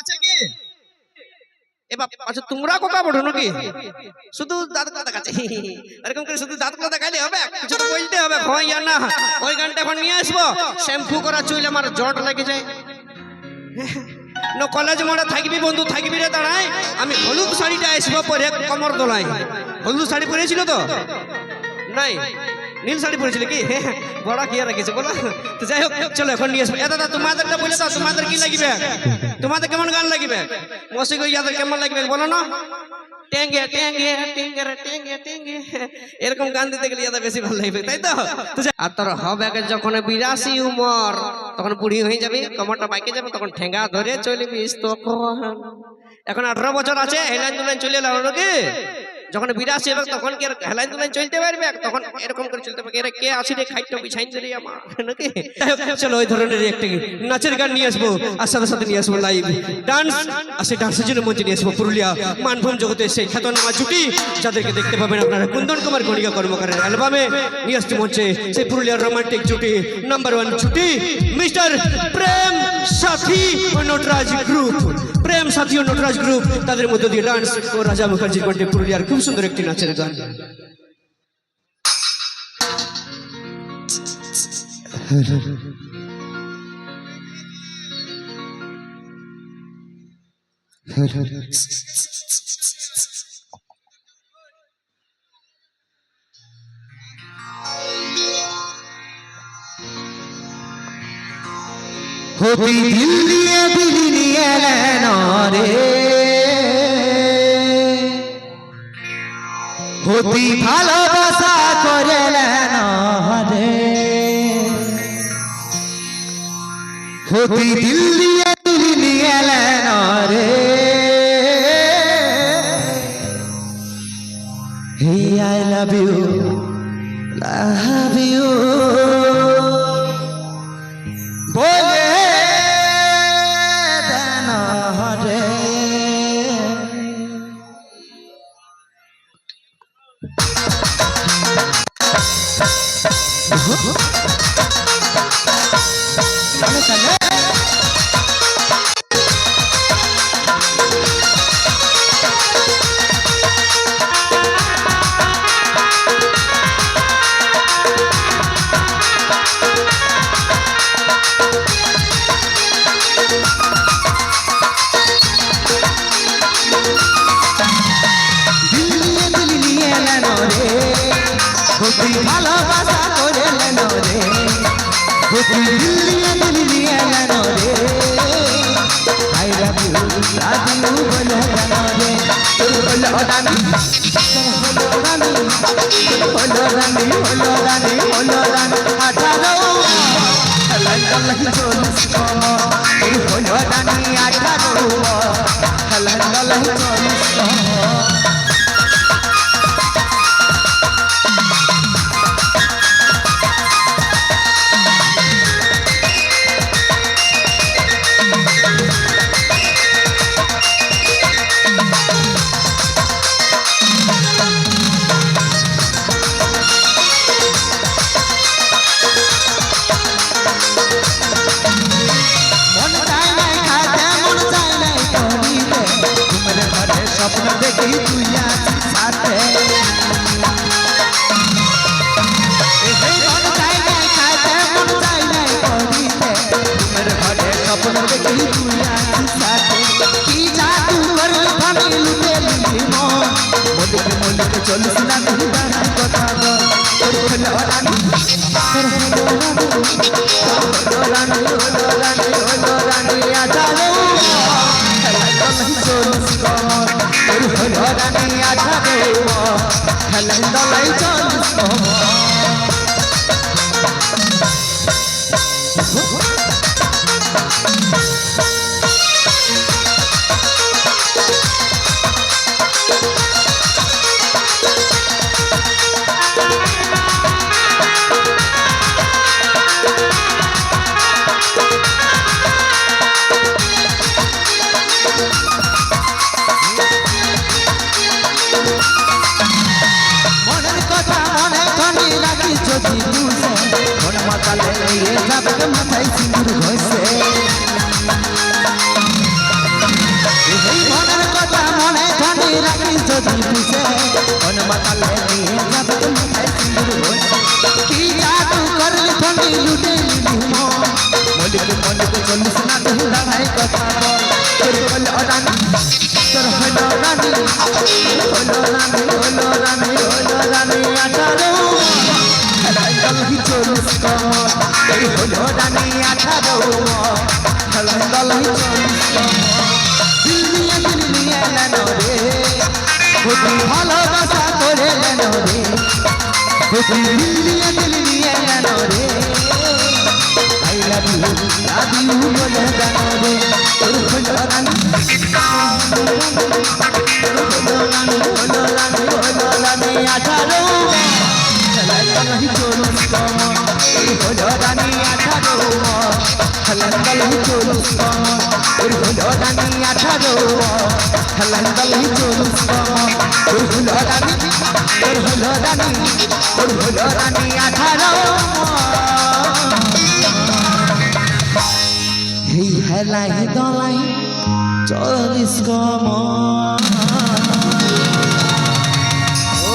আছে কি এবার আচ্ছা তোমরা কোথা বড় নাকি শুধু দাঁতগুলো দেখাচ্ছে এরকম করে শুধু দাঁতগুলো দেখাইলে হবে কিছু তো বলতে হবে হয় আর না ওই গানটা এখন নিয়ে আসবো শ্যাম্পু করা চুইলে আমার জট লেগে যায় কলেজ মোড়ে থাকবি বন্ধু থাকবি রে দাঁড়ায় আমি হলুদ শাড়িটা আসবো পরে কমর দোলাই হলুদ শাড়ি পরেছিল তো নাই নীল শাড়ি পরেছিল কি বড় কি রেখেছে বলো তো যাই হোক চলো এখন নিয়ে আসবো দাদা তোমাদেরটা বলে দাও তোমাদের কি লাগবে তোমাদের কেমন গান লাগবে মসিক ইয়াদের কেমন লাগবে বলো না টেঙ্গে টেঙ্গে টেঙ্গে টেঙ্গে টেঙ্গে এরকম গান দিতে গেলে ইয়াদের বেশি ভালো লাগবে তাই তো আর তোর হবে যখন 82 উমর তখন বুড়ি হয়ে যাবে কমরটা বাইকে যাবে তখন ঠেঙ্গা ধরে চলবি তখন এখন 18 বছর আছে হেলাইন দুলাইন চলে এলো নাকি যখন 82 হবে তখন কি হেলাইন দুলাইন চলতে পারবে তখন এরকম করে চলতে পারবে এরা কে আসি রে খাইটো বিছাইন রে আমার নাকি চলো ওই ধরনের একটা নাচের গান নিয়ে আসবো আর সাথে সাথে নিয়ে আসবো লাইভ ডান্স আর সেই ডান্সের জন্য মঞ্চে নিয়ে আসবো পুরুলিয়া মানভূম জগতে সেই খ্যাতনামা জুটি যাদেরকে দেখতে পাবেন আপনারা কুন্দন কুমার গণিকা কর্মকারের অ্যালবামে নিয়ে আসছে মঞ্চে সেই পুরুলিয়ার রোমান্টিক জুটি নাম্বার 1 জুটি মিস্টার প্রেম সাথী ও নটরাজ গ্রুপ প্রেম সাথী ও নটরাজ গ্রুপ তাদের মধ্যে দিয়ে ডান্স ও রাজা মুখার্জির কণ্ঠে পুরুলিয়ার খুব সুন্দর একটি নাচের গান होती दिल लिए लेना रे होती ভালোবাসা করে लेना रे होती दिल लिए लेना रे hey I love you बोले ভালোবাসা করে লেনো রে দিল দিয়ে লেনো রে আই লাভ ইউ বলে লেনো রে তোর হলো রানী হলো রানী হলো রানী হলো রানী হলো রানী 18 লাই লাই চলিস তোর হলো রানী 18 লাই লাই চলিস স্বপ্ন দেখি তুই আছিস সাথে মন চাই নাই খাইতে মন চাই নাই করিতে তোমার ঘরে স্বপ্ন দেখি তুই আছিস সাথে কি জাদু করলি ভাবি লুটে নিলি মন মলিকে চলিস না তুই বানাই কথা তোর হলো রানী হলো রানী হলো রানী হলো রানী আজালো চলিস কমর হলো রানী 18 খেলেন দলাই চলিস মাথায় সিঁদুর ঘষে যদি পুষে কোন মাতালে নিয়ে যাবে মাথায় সিঁদুর ঘষে কি জাদু করলি ফন্দি লুটে নিলি মন মলিকে মলিকে চলিস না তুই দাঁড়াই কথা বল তোর হল রানী তোর হল রানী হল রানী হল রানী হল রানী আঠারো খেলাই গলহি চলিস কমর তোর হল রানী আঠারো খেলাই গলহি চলিস কমর দিল নিয়ে নেন রে খুবই ভালোবাসা করে নেন রে খুবই দিল নিয়ে নেন রে আই লাভ ইউ বলে গান রে তোর হলো রানী হলো রানী হলো রানী 18 খেলায় গলহি চলুস কমর হলো রানী 18 খেলায় গলহি চলুস কমর হলো রানী 18 খেলায় গলহি চলুস কমর হলো রানী হলো রানী হলো রানী 18 এই হেলাই দলাই চলিস কমর ও